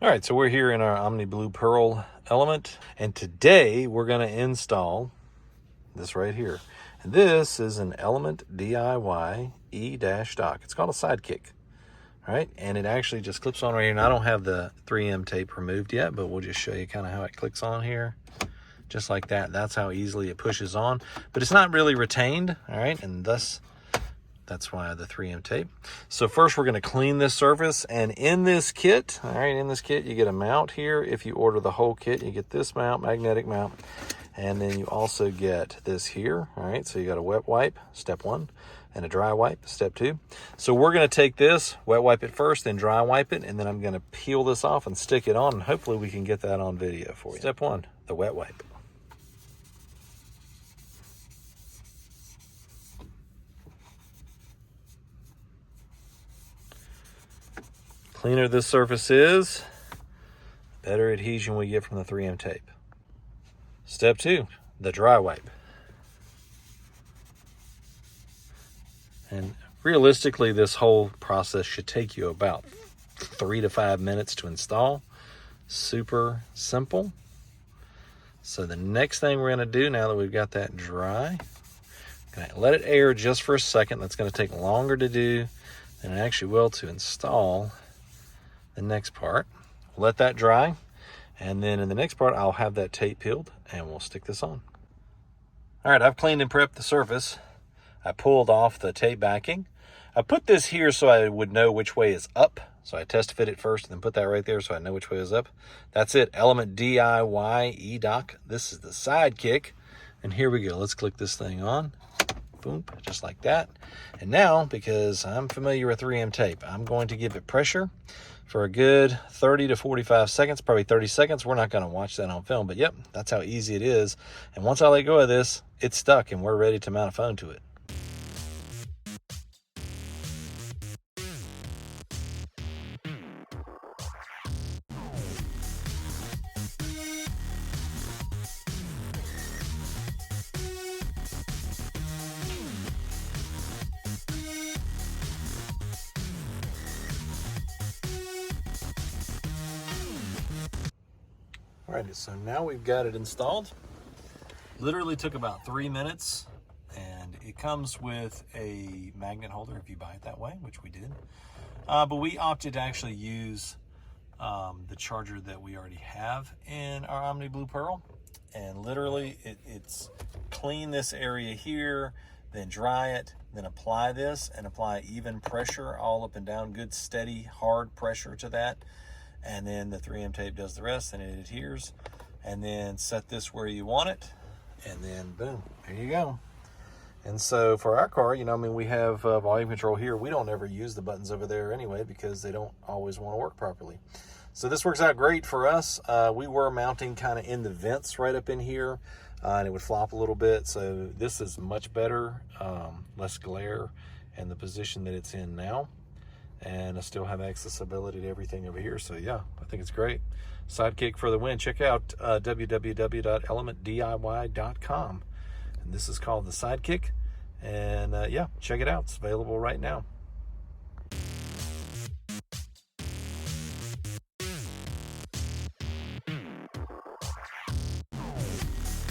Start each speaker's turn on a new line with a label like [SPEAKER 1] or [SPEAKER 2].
[SPEAKER 1] All right, so we're here in our Omni Blue Pearl element, and today we're going to install this right here. And this is an Element DIY E-dock. It's called a Sidekick. All right, and it actually just clips on right here. And I don't have the 3M tape removed yet, but we'll just show you kind of how it clicks on here. Just like that. That's how easily it pushes on. But it's not really retained, all right, and thus that's why the 3M tape. So first we're going to clean this surface, and in this kit, all right, in this kit you get a mount here. If you order the whole kit, you get this mount, magnetic mount, and then you also get this here, all right? So you got a wet wipe, step 1, and a dry wipe, step 2. So we're going to take this, wet wipe it first, then dry wipe it, and then I'm going to peel this off and stick it on, and hopefully we can get that on video for you. Step 1, the wet wipe. Cleaner this surface is, the better adhesion we get from the 3M tape. Step 2, the dry wipe. And realistically, this whole process should take you about 3 to 5 minutes to install. Super simple. So the next thing we're going to do now that we've got that dry, going to let it air just for a second. That's going to take longer to do than it actually will to install the next part. We'll let that dry, and then in the next part I'll have that tape peeled and we'll stick this on. All right, I've cleaned and prepped the surface. I pulled off the tape backing. I put this here so I would know which way is up. So I test fit it first and then put that right there so I know which way is up. That's it, Element DIY E-dock. This is the Sidekick. And here we go, let's click this thing on. Boom, just like that. And now, because I'm familiar with 3M tape, I'm going to give it pressure for a good 30 to 45 seconds, probably 30 seconds. We're not going to watch that on film, but yep, that's how easy it is. And once I let go of this, it's stuck and we're ready to mount a phone to it. All right, so now we've got it installed. Literally took about 3 minutes, and it comes with a magnet holder if you buy it that way, which we did. But we opted to actually use the charger that we already have in our Omni Blue Pearl. And literally it's clean this area here, then dry it, then apply this and apply even pressure all up and down, good steady hard pressure to that. And then the 3M tape does the rest, and it adheres. And then set this where you want it, and then boom, there you go. And so for our car, you know, I mean, we have volume control here. We don't ever use the buttons over there anyway because they don't always want to work properly. So this works out great for us. We were mounting kind of in the vents right up in here, and it would flop a little bit. So this is much better, less glare in the position that it's in now. And I still have accessibility to everything over here. So yeah, I think it's great. Sidekick for the win. Check out www.elementdiy.com. And this is called the Sidekick. And yeah, check it out. It's available right now.